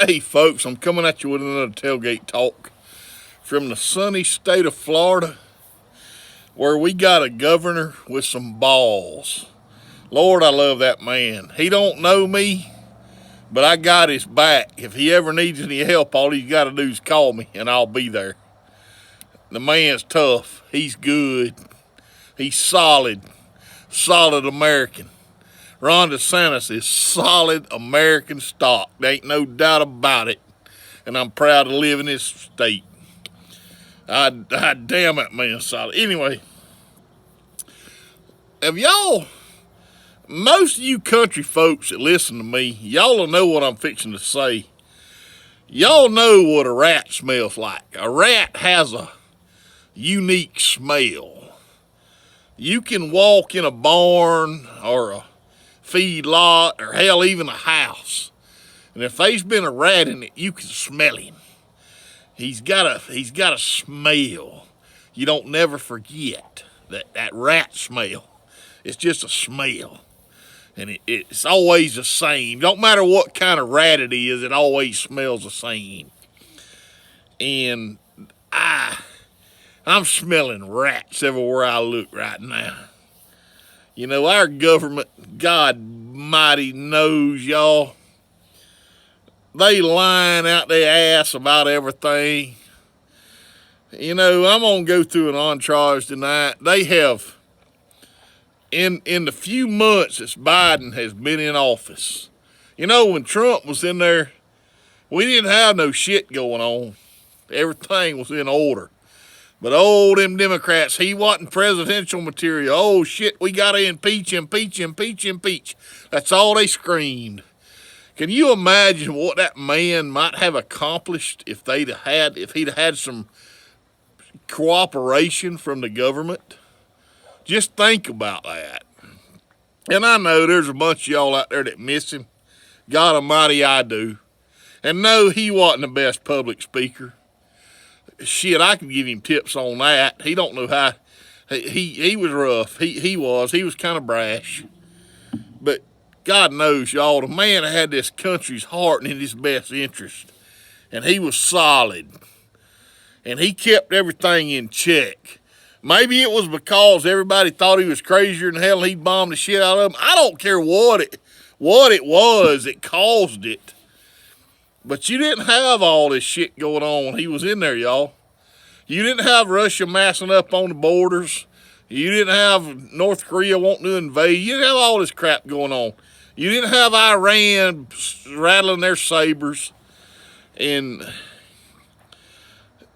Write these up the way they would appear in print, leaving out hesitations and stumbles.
Hey, folks, I'm coming at you with another tailgate talk from the sunny state of Florida, where we got a governor with some balls. Lord, I love that man. He don't know me, but I got his back. If he ever needs any help, all he's got to do is call me, and I'll be there. The man's tough. He's good. He's solid. Solid American. Ron DeSantis is solid American stock. There ain't no doubt about it. And I'm proud to live in this state. I damn that man's solid. Anyway, have y'all, most of you country folks that listen to me, y'all will know what I'm fixing to say. Y'all know what a rat smells like. A rat has a unique smell. You can walk in a barn or a feed lot or hell, even a house. And if there's been a rat in it, you can smell him. He's got a smell. You don't never forget that rat smell. It's just a smell. And it's always the same. Don't matter what kind of rat it is, it always smells the same. And I'm smelling rats everywhere I look right now. You know, our government, God mighty knows, y'all, they lying out their ass about everything. You know, I'm going to go through an entourage tonight. They have, in the few months that Biden has been in office, you know, when Trump was in there, we didn't have no shit going on. Everything was in order. But oh, them Democrats, he wasn't presidential material. Oh, shit, we got to impeach, impeach, impeach, impeach. That's all they screamed. Can you imagine what that man might have accomplished if he'd had some cooperation from the government? Just think about that. And I know there's a bunch of y'all out there that miss him. God Almighty, I do. And no, he wasn't the best public speaker. Shit, I can give him tips on that. He don't know how. He was rough. He was kind of brash. But God knows, y'all, the man had this country's heart and in his best interest. And he was solid. And he kept everything in check. Maybe it was because everybody thought he was crazier than hell and he'd bomb the shit out of them. I don't care what it was that caused it. But you didn't have all this shit going on when he was in there, y'all. You didn't have Russia massing up on the borders. You didn't have North Korea wanting to invade. You didn't have all this crap going on. You didn't have Iran rattling their sabers. And,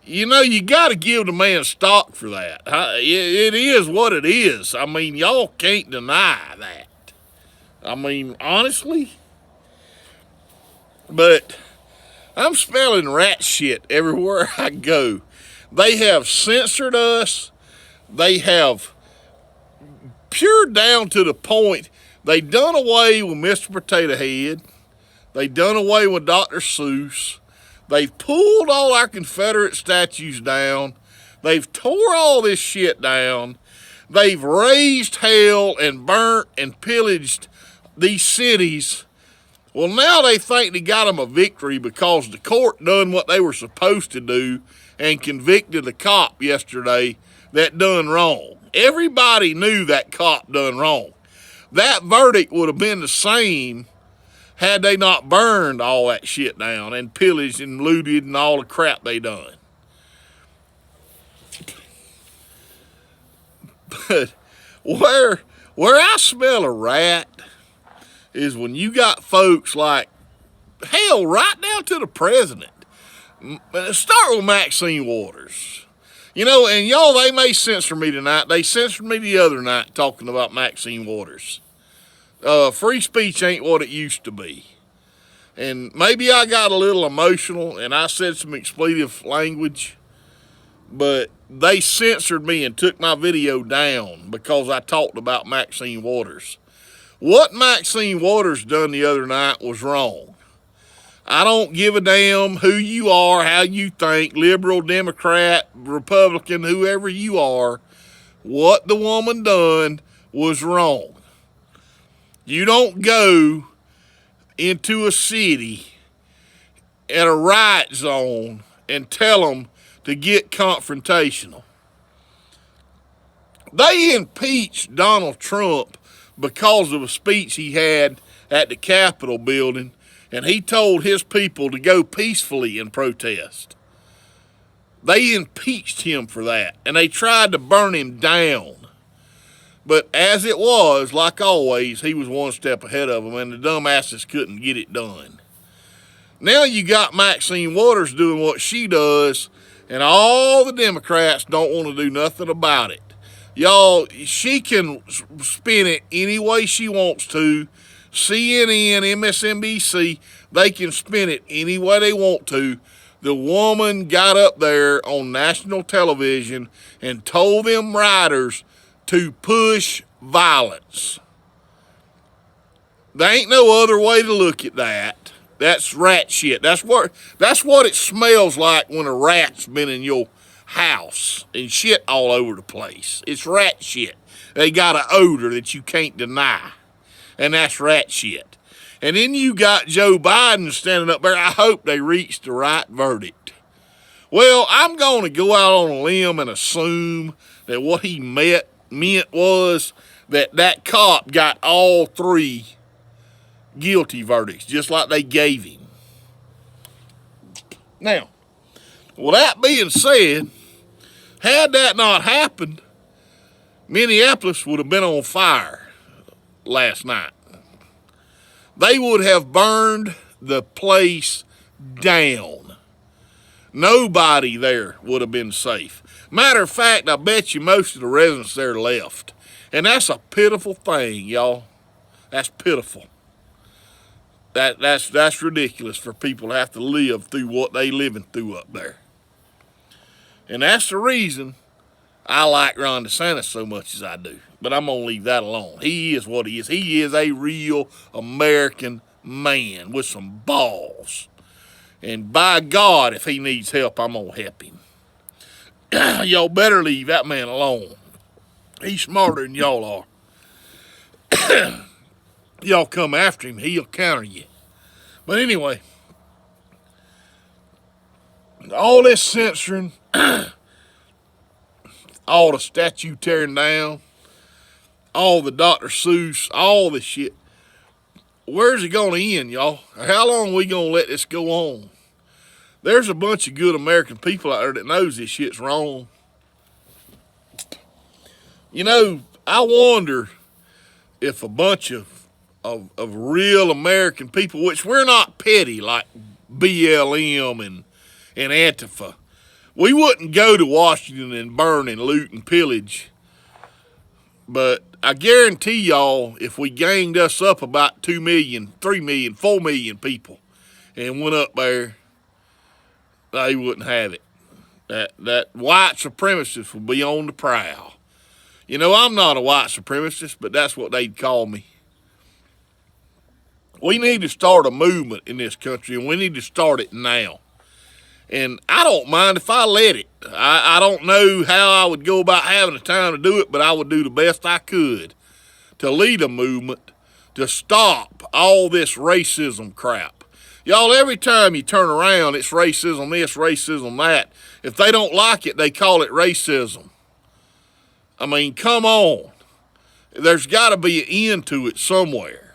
you know, you got to give the man stock for that. It is what it is. I mean, y'all can't deny that. I mean, honestly. But I'm smelling rat shit everywhere I go. They have censored us. They have pure down to the point. They done away with Mr. Potato Head. They done away with Dr. Seuss. They've pulled all our Confederate statues down. They've tore all this shit down. They've raised hell and burnt and pillaged these cities. Well, now they think they got them a victory because the court done what they were supposed to do and convicted a cop yesterday that done wrong. Everybody knew that cop done wrong. That verdict would have been the same had they not burned all that shit down and pillaged and looted and all the crap they done. But where I smell a rat is when you got folks like, hell, right down to the president. Start with Maxine Waters. You know, and y'all, they may censor me tonight. They censored me the other night talking about Maxine Waters. Free speech ain't what it used to be. And maybe I got a little emotional and I said some expletive language, but they censored me and took my video down because I talked about Maxine Waters. What Maxine Waters done the other night was wrong. I don't give a damn who you are, how you think, liberal, Democrat, Republican, whoever you are. What the woman done was wrong. You don't go into a city at a riot zone and tell them to get confrontational. They impeached Donald Trump because of a speech he had at the Capitol building, and he told his people to go peacefully and protest. They impeached him for that, and they tried to burn him down. But as it was, like always, he was one step ahead of them, and the dumbasses couldn't get it done. Now you got Maxine Waters doing what she does, and all the Democrats don't want to do nothing about it. Y'all, she can spin it any way she wants to. CNN, MSNBC, they can spin it any way they want to. The woman got up there on national television and told them writers to push violence. There ain't no other way to look at that. That's rat shit. That's what it smells like when a rat's been in your house and shit all over the place. It's rat shit. They got an odor that you can't deny, and that's rat shit. And then you got Joe Biden standing up there. I hope they reach the right verdict. Well, I'm going to go out on a limb and assume that what he meant was that cop got all 3 guilty verdicts, just like they gave him. Now, with that being said, had that not happened, Minneapolis would have been on fire last night. They would have burned the place down. Nobody there would have been safe. Matter of fact, I bet you most of the residents there left. And that's a pitiful thing, y'all. That's pitiful. That's ridiculous for people to have to live through what they living through up there. And that's the reason I like Ron DeSantis so much as I do. But I'm going to leave that alone. He is what he is. He is a real American man with some balls. And by God, if he needs help, I'm going to help him. Y'all better leave that man alone. He's smarter than y'all are. Y'all come after him, he'll counter you. But anyway, all this censoring, all the statue tearing down, all the Dr. Seuss, all this shit, where's it going to end, y'all? How long are we going to let this go on? There's a bunch of good American people out there that knows this shit's wrong. You know, I wonder if a bunch of real American people, which we're not petty like BLM and Antifa, we wouldn't go to Washington and burn and loot and pillage. But I guarantee y'all, if we ganged us up about 2 million, 3 million, 4 million people and went up there, they wouldn't have it. That white supremacist would be on the prowl. You know, I'm not a white supremacist, but that's what they'd call me. We need to start a movement in this country, and we need to start it now. And I don't mind if I let it. I don't know how I would go about having the time to do it, but I would do the best I could to lead a movement to stop all this racism crap. Y'all, every time you turn around, it's racism this, racism that. If they don't like it, they call it racism. I mean, come on. There's got to be an end to it somewhere.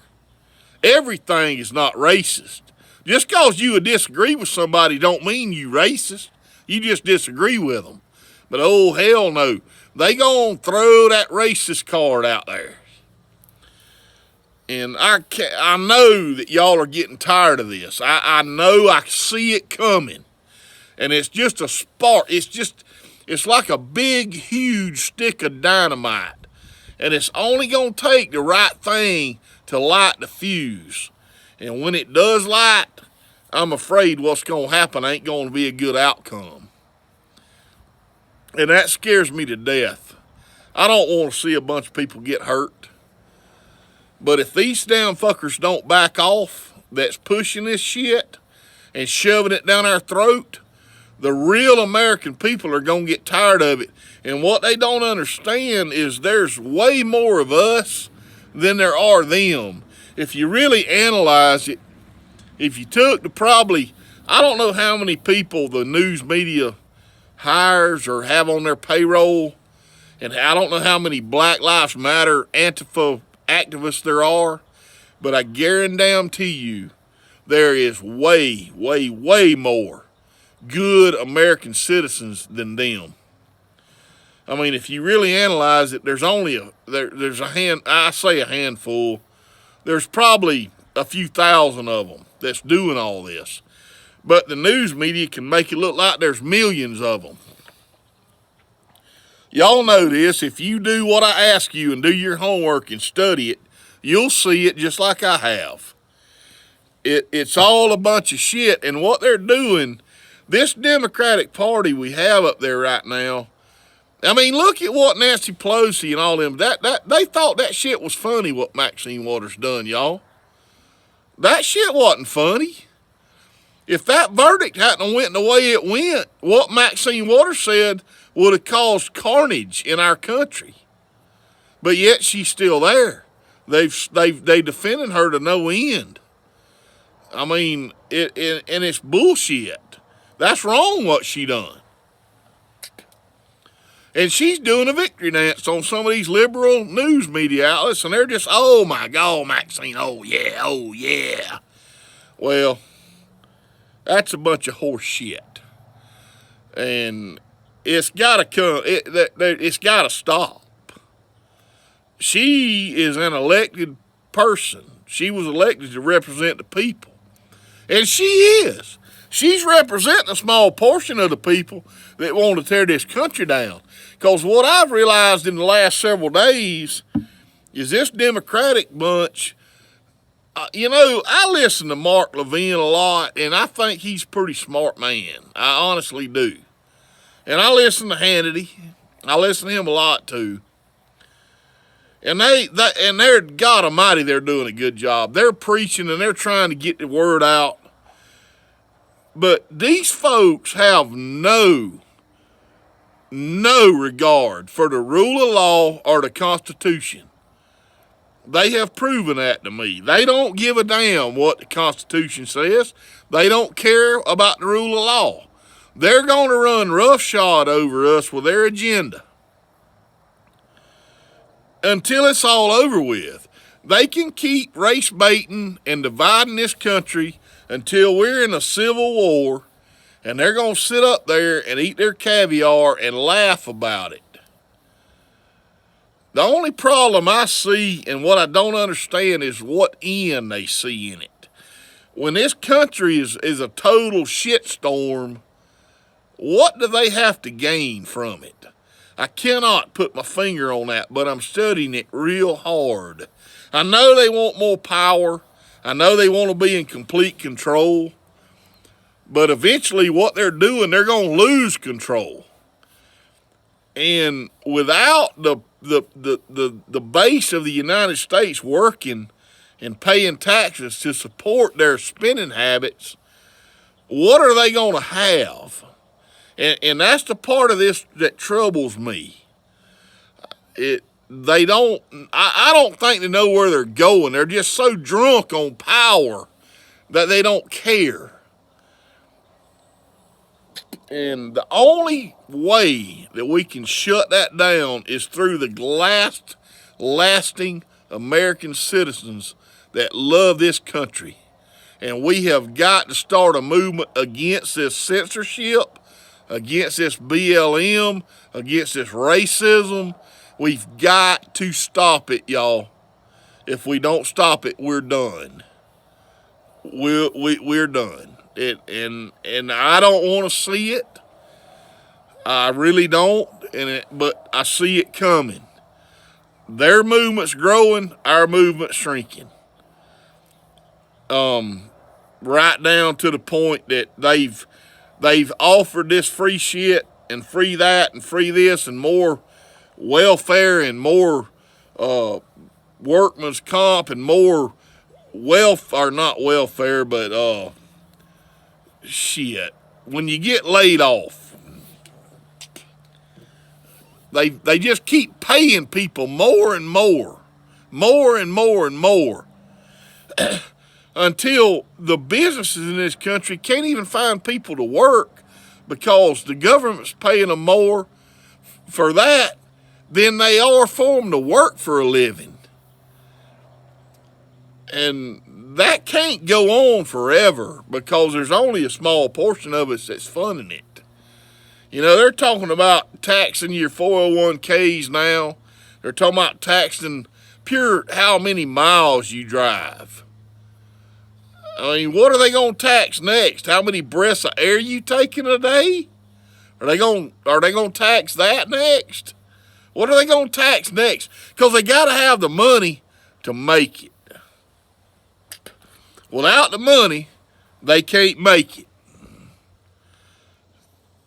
Everything is not racist. Just because you would disagree with somebody don't mean you racist. You just disagree with them. But oh, hell no. They gonna throw that racist card out there. And I know that y'all are getting tired of this. I know, I see it coming. And it's just a spark. It's like a big, huge stick of dynamite. And it's only going to take the right thing to light the fuse. And when it does light, I'm afraid what's going to happen ain't going to be a good outcome. And that scares me to death. I don't want to see a bunch of people get hurt. But if these damn fuckers don't back off that's pushing this shit and shoving it down our throat, the real American people are going to get tired of it. And what they don't understand is there's way more of us than there are them. If you really analyze it, if you took the probably, I don't know how many people the news media hires or have on their payroll, and I don't know how many Black Lives Matter Antifa activists there are, but I guarantee you there is way, way, way more good American citizens than them. I mean, if you really analyze it, there's only I say a handful. There's probably a few thousand of them that's doing all this. But the news media can make it look like there's millions of them. Y'all know this. If you do what I ask you and do your homework and study it, you'll see it just like I have. It's all a bunch of shit. And what they're doing, this Democratic Party we have up there right now, I mean, look at what Nancy Pelosi and all them, they thought that shit was funny what Maxine Waters done, y'all. That shit wasn't funny. If that verdict hadn't went the way it went, what Maxine Waters said would have caused carnage in our country. But yet she's still there. They defended her to no end. I mean, and it's bullshit. That's wrong what she done. And she's doing a victory dance on some of these liberal news media outlets, and they're just, oh my God, Maxine, oh yeah, oh yeah. Well, that's a bunch of horse shit. And it's gotta come, it's gotta stop. She is an elected person. She was elected to represent the people. And she is. She's representing a small portion of the people that want to tear this country down. Because what I've realized in the last several days is this Democratic bunch, I listen to Mark Levin a lot, and I think he's a pretty smart man. I honestly do. And I listen to Hannity. I listen to him a lot, too. And they're, God Almighty, they're doing a good job. They're preaching, and they're trying to get the word out. But these folks have no regard for the rule of law or the Constitution. They have proven that to me. They don't give a damn what the Constitution says. They don't care about the rule of law. They're going to run roughshod over us with their agenda until it's all over with. They can keep race baiting and dividing this country until we're in a civil war, and they're going to sit up there and eat their caviar and laugh about it. The only problem I see and what I don't understand is what end they see in it. When this country is a total shitstorm, what do they have to gain from it? I cannot put my finger on that, but I'm studying it real hard. I know they want more power. I know they want to be in complete control. But eventually what they're doing, they're going to lose control. And without the base of the United States working and paying taxes to support their spending habits, what are they going to have? And that's the part of this that troubles me. I don't think they know where they're going. They're just so drunk on power that they don't care. And the only way that we can shut that down is through the lasting American citizens that love this country. And we have got to start a movement against this censorship, against this BLM, against this racism. We've got to stop it, y'all. If we don't stop it, we're done. We're done. And I don't want to see it. I really don't. But I see it coming. Their movement's growing, our movement's shrinking. Right down to the point that they've offered this free shit and free that and free this and more welfare and more workman's comp and more not welfare, but shit. When you get laid off, they just keep paying people more and more. until the businesses in this country can't even find people to work because the government's paying them more for that than they are for them to work for a living. And that can't go on forever because there's only a small portion of us that's funding it. You know, they're talking about taxing your 401ks now. They're talking about taxing pure how many miles you drive. I mean, what are they going to tax next? How many breaths of air you take in a day? Are they going to tax that next? What are they going to tax next? Because they got to have the money to make it. Without the money, they can't make it.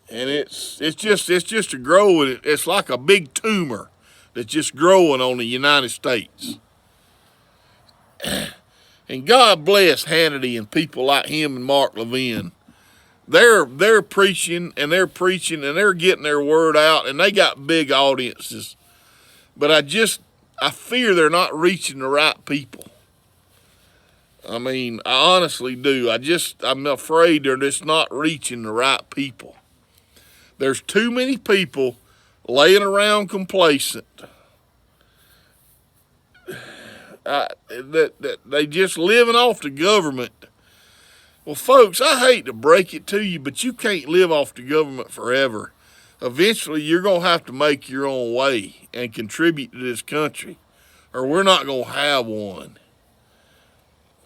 And it's just a growing. It's like a big tumor that's just growing on the United States. And God bless Hannity and people like him and Mark Levin. They're preaching and they're getting their word out, and they got big audiences. But I fear they're not reaching the right people. I mean, I honestly do. I'm afraid they're just not reaching the right people. There's too many people laying around complacent. That they just living off the government. Well, folks, I hate to break it to you, but you can't live off the government forever. Eventually, you're going to have to make your own way and contribute to this country, or we're not going to have one.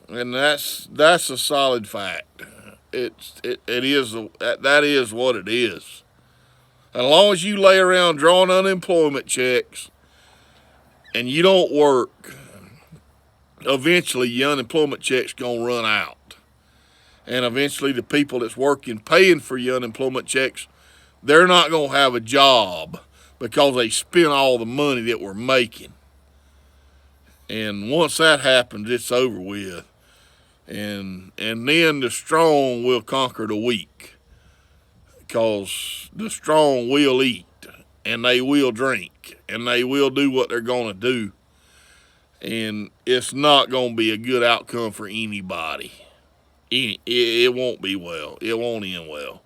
And that's a solid fact. That is what it is. As long as you lay around drawing unemployment checks and you don't work, eventually your unemployment check's gonna run out. And eventually the people that's working, paying for your unemployment checks, they're not gonna have a job because they spent all the money that we're making. And once that happens, it's over with. And then the strong will conquer the weak. Because the strong will eat, and they will drink, and they will do what they're going to do. And it's not going to be a good outcome for anybody. It won't be well. It won't end well.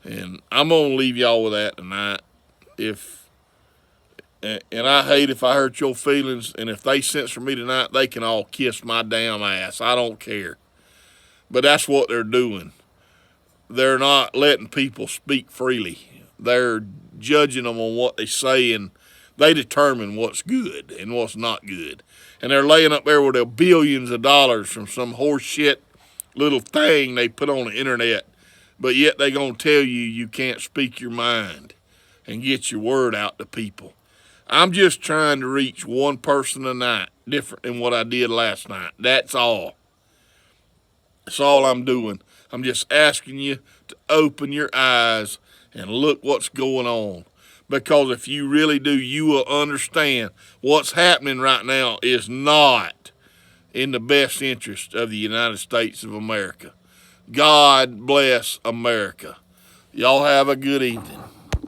And I'm going to leave y'all with that tonight. And I hate if I hurt your feelings, and if they censor me tonight, they can all kiss my damn ass. I don't care. But that's what they're doing. They're not letting people speak freely. They're judging them on what they say, and they determine what's good and what's not good. And they're laying up there with their billions of dollars from some horse shit little thing they put on the internet, but yet they gonna tell you can't speak your mind and get your word out to people. I'm just trying to reach one person a night, different than what I did last night. That's all. That's all I'm doing. I'm just asking you to open your eyes and look what's going on. Because if you really do, you will understand what's happening right now is not in the best interest of the United States of America. God bless America. Y'all have a good evening.